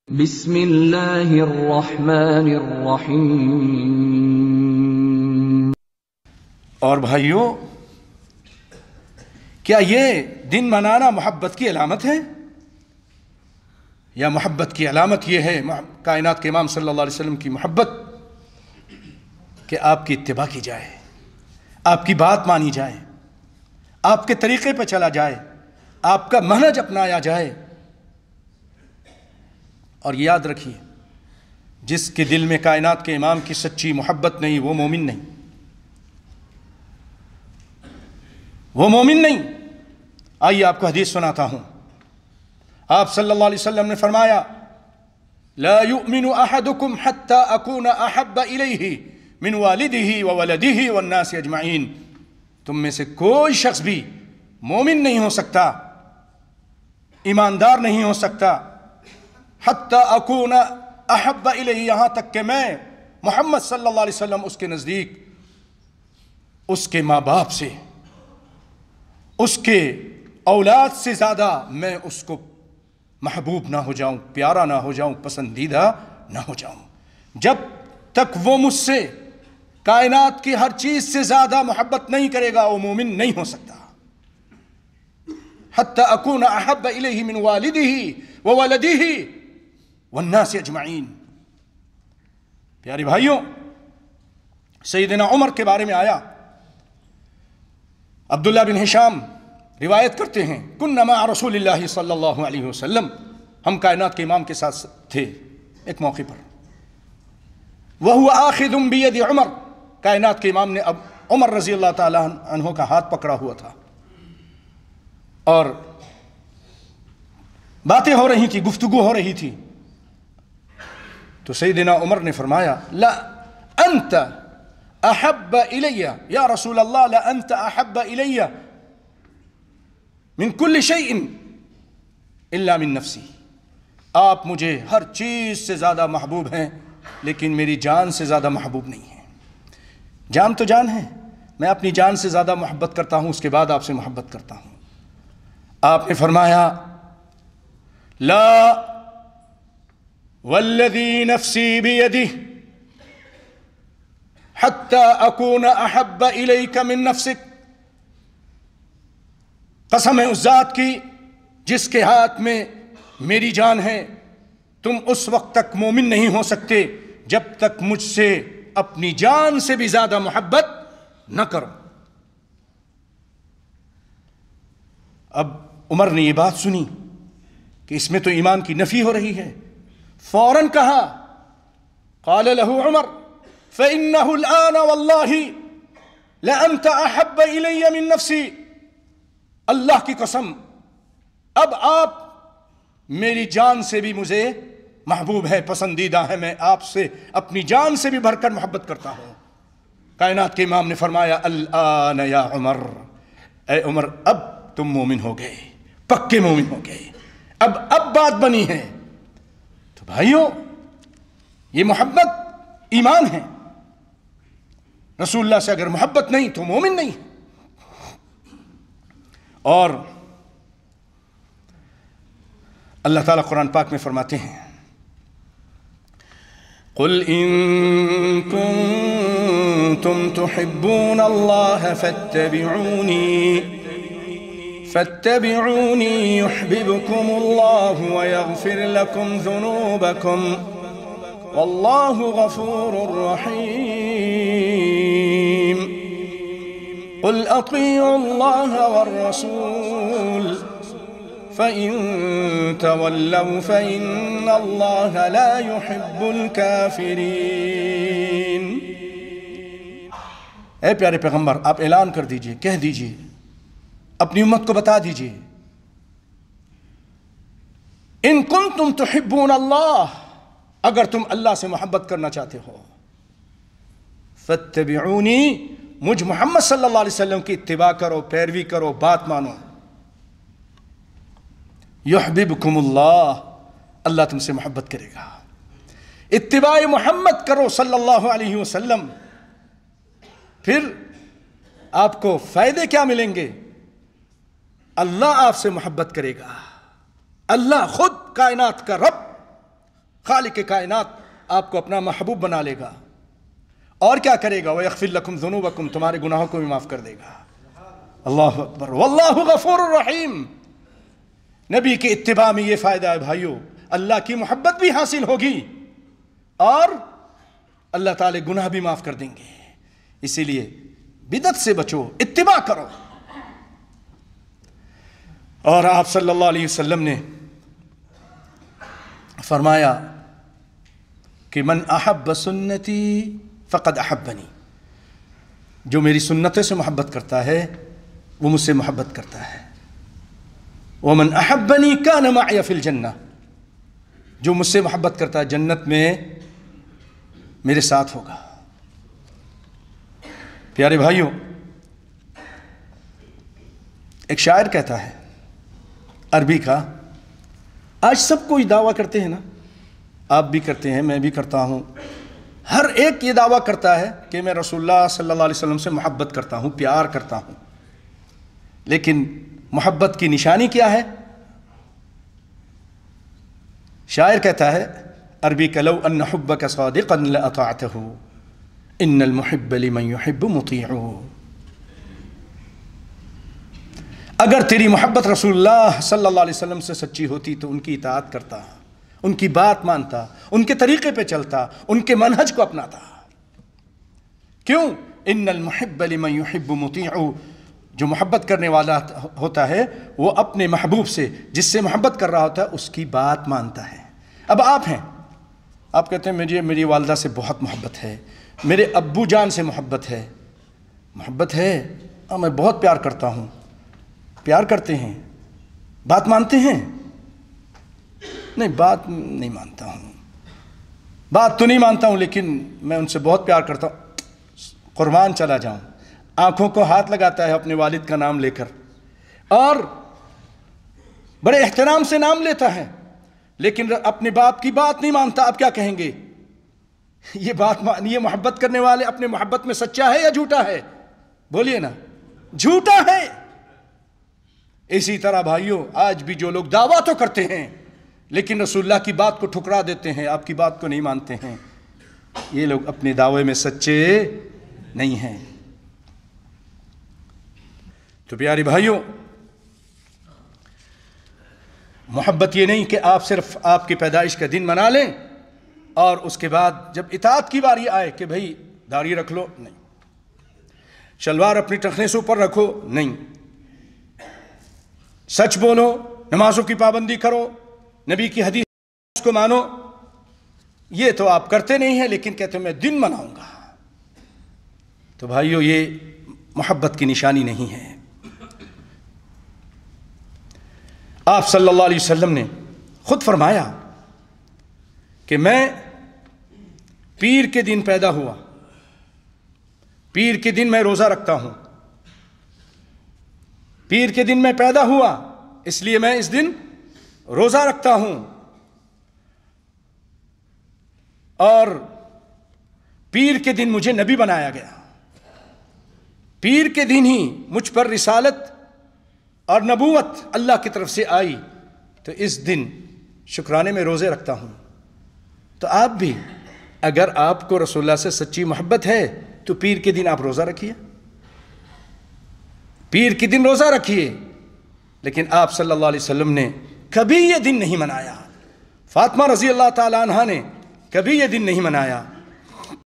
بسم اللہ الرحمن الرحیم۔ اور بھائیوں، کیا یہ دن منانا محبت کی علامت ہے؟ یا محبت کی علامت یہ ہے کائنات کے امام صلی اللہ علیہ وسلم کی محبت کہ آپ کی اتباع کی جائے، آپ کی بات مانی جائے، آپ کے طریقے پہ چلا جائے، آپ کا منہج اپنایا جائے؟ اور یاد رکھیے، جس کے دل میں کائنات کے امام کی سچی محبت نہیں وہ مومن نہیں، وہ مومن نہیں۔ آئیے آپ کو حدیث سناتا ہوں۔ آپ صلی اللہ علیہ وسلم نے فرمایا، لا يؤمن احدكم حتى اكون احب الیہ من والدہ وولدہ والناس اجمعین۔ تم میں سے کوئی شخص بھی مومن نہیں ہو سکتا، ایماندار نہیں ہو سکتا، حتی اکون احب الیہ، یہاں تک کہ میں محمد صلی اللہ علیہ وسلم اس کے نزدیک، اس کے ماں باپ سے، اس کے اولاد سے زیادہ میں اس کو محبوب نہ ہو جاؤں، پیارا نہ ہو جاؤں، پسندیدہ نہ ہو جاؤں۔ جب تک وہ مجھ سے کائنات کی ہر چیز سے زیادہ محبت نہیں کرے گا وہ مومن نہیں ہو سکتا۔ حتی اکون احب الیہ من والدہ وولدہ والناس اجمعین۔ پیارے بھائیوں، سیدنا عمر کے بارے میں آیا، عبداللہ بن ہشام روایت کرتے ہیں، کنا مع رسول اللہ صلی اللہ علیہ وسلم، ہم کائنات کے امام کے ساتھ تھے ایک موقع پر، وہو آخذ بید عمر، کائنات کے امام نے اب عمر رضی اللہ تعالیٰ عنہ کا ہاتھ پکڑا ہوا تھا، اور باتیں ہو رہی تھی، گفتگو ہو رہی تھی، تو سیدنا عمر نے فرمایا، لا انت احب الی یا رسول اللہ، لا انت احب الی من کل شیء الا من نفسی۔ آپ مجھے ہر چیز سے زیادہ محبوب ہیں لیکن میری جان سے زیادہ محبوب نہیں ہیں۔ جان تو جان ہے، میں اپنی جان سے زیادہ محبت کرتا ہوں، اس کے بعد آپ سے محبت کرتا ہوں۔ آپ نے فرمایا، لا والذی نفسی بیدہ حتی اکون احب الیک من نفسک، قسم ہے اس ذات کی جس کے ہاتھ میں میری جان ہے، تم اس وقت تک مومن نہیں ہو سکتے جب تک مجھ سے اپنی جان سے بھی زیادہ محبت نہ کرو۔ اب عمر نے یہ بات سنی کہ اس میں تو ایمان کی نفی ہو رہی ہے، فوراً کہا، قال له عمر فإنه الآن والله لأنت أحب إلي من نفسي، اللہ کی قسم اب آپ میری جان سے بھی مجھے محبوب ہے، پسندیدہ ہے، میں آپ سے اپنی جان سے بھی بڑھ کر محبت کرتا ہوں۔ کائنات کے امام نے فرمایا، الآن یا عمر، اے عمر اب تم مومن ہو گئے، پکے مومن ہو گئے، اب بات بنی ہے۔ تو بھائیوں، یہ محبت ایمان ہے، رسول اللہ سے اگر محبت نہیں تو مومن نہیں۔ اور اللہ تعالیٰ قرآن پاک میں فرماتے ہیں، قل ان کنتم تحبون اللہ فاتبعونی یحببکم اللہ ویغفر لکم ذنوبکم واللہ غفور رحیم۔ قل اطیعوا اللہ والرسول فإن تولوا فإن اللہ لا يحب الكافرین۔ اے پیارے پیغمبر، آپ اعلان کر دیجئے، کہہ دیجئے، اپنی امت کو بتا دیجئے، ان کنتم تحبون اللہ، اگر تم اللہ سے محبت کرنا چاہتے ہو، فاتبعونی، مجھ محمد صلی اللہ علیہ وسلم کی اتباع کرو، پیروی کرو، بات مانو، یحببکم اللہ، اللہ تم سے محبت کرے گا۔ اتباع محمد کرو صلی اللہ علیہ وسلم، پھر آپ کو فائدے کیا ملیں گے؟ اللہ آپ سے محبت کرے گا، اللہ خود کائنات کا رب خالق کائنات آپ کو اپنا محبوب بنا لے گا، اور کیا کرے گا؟ وَيَغْفِرْ لَكُمْ ذُنُوبَكُمْ، تمہارے گناہوں کو بھی معاف کر دے گا۔ اللہ اکبر، واللہ غفور الرحیم۔ نبی کے اتباع میں یہ فائدہ ہے بھائیو، اللہ کی محبت بھی حاصل ہوگی اور اللہ تعالی گناہ بھی معاف کر دیں گے۔ اسی لیے بدعت سے بچو، اتباع کرو۔ اور آپ صلی اللہ علیہ وسلم نے فرمایا کہ من احب سنتی فقد احبنی، جو میری سنتوں سے محبت کرتا ہے وہ مجھ سے محبت کرتا ہے۔ ومن احبنی کان معی فی الجنہ، جو مجھ سے محبت کرتا ہے جنت میں میرے ساتھ ہوگا۔ پیارے بھائیوں، ایک شاعر کہتا ہے عربی کا، آج سب کوئی دعویٰ کرتے ہیں نا، آپ بھی کرتے ہیں، میں بھی کرتا ہوں، ہر ایک یہ دعویٰ کرتا ہے کہ میں رسول اللہ صلی اللہ علیہ وسلم سے محبت کرتا ہوں، پیار کرتا ہوں، لیکن محبت کی نشانی کیا ہے؟ شاعر کہتا ہے عربی کا، لو ان حبک صادقا لاطعته ان المحب لمن يحب مطیع۔ اگر تیری محبت رسول اللہ صلی اللہ علیہ وسلم سے سچی ہوتی تو ان کی اطاعت کرتا، ان کی بات مانتا، ان کے طریقے پہ چلتا، ان کے منہج کو اپناتا۔ کیوں؟ ان المحب لمن يحب مطیع، جو محبت کرنے والا ہوتا ہے وہ اپنے محبوب سے، جس سے محبت کر رہا ہوتا ہے، اس کی بات مانتا ہے۔ اب آپ ہیں، آپ کہتے ہیں مجھے میری والدہ سے بہت محبت ہے، میرے ابو جان سے محبت ہے، محبت ہے، میں بہت پیار کرتا ہوں، پیار کرتے ہیں، بات مانتے ہیں؟ نہیں، بات نہیں مانتا ہوں، بات تو نہیں مانتا ہوں، لیکن میں ان سے بہت پیار کرتا ہوں، قربان چلا جاؤں۔ آنکھوں کو ہاتھ لگاتا ہے اپنے والد کا نام لے کر، اور بڑے احترام سے نام لیتا ہے، لیکن اپنے باپ کی بات نہیں مانتا۔ آپ کیا کہیں گے؟ یہ محبت کرنے والے اپنے محبت میں سچا ہے یا جھوٹا ہے؟ بولیے نا، جھوٹا ہے۔ اسی طرح بھائیوں، آج بھی جو لوگ دعویٰ تو کرتے ہیں لیکن رسول اللہ کی بات کو ٹھکرا دیتے ہیں، آپ کی بات کو نہیں مانتے ہیں، یہ لوگ اپنے دعوے میں سچے نہیں ہیں۔ تو پیارے بھائیوں، محبت یہ نہیں کہ آپ صرف آپ کی پیدائش کا دن منا لیں اور اس کے بعد جب اطاعت کی باری آئے کہ بھئی داڑھی رکھ لو، نہیں، شلوار اپنی ٹخنے سے اوپر رکھو، نہیں، سچ بولو، نمازوں کی پابندی کرو، نبی کی حدیث کو مانو، یہ تو آپ کرتے نہیں ہیں، لیکن کہتے ہیں میں دن مناؤں گا۔ تو بھائیو، یہ محبت کی نشانی نہیں ہے۔ آپ صلی اللہ علیہ وسلم نے خود فرمایا کہ میں پیر کے دن پیدا ہوا، پیر کے دن میں روزہ رکھتا ہوں، پیر کے دن میں پیدا ہوا اس لیے میں اس دن روزہ رکھتا ہوں، اور پیر کے دن مجھے نبی بنایا گیا، پیر کے دن ہی مجھ پر رسالت اور نبوت اللہ کی طرف سے آئی، تو اس دن شکرانے میں روزے رکھتا ہوں۔ تو آپ بھی اگر آپ کو رسول اللہ سے سچی محبت ہے تو پیر کے دن آپ روزہ رکھیے، پیر کے دن روزہ رکھیے، لیکن آپ صلی اللہ علیہ وسلم نے کبھی یہ دن نہیں منایا، فاطمہ رضی اللہ تعالی عنہا نے کبھی یہ دن نہیں منایا،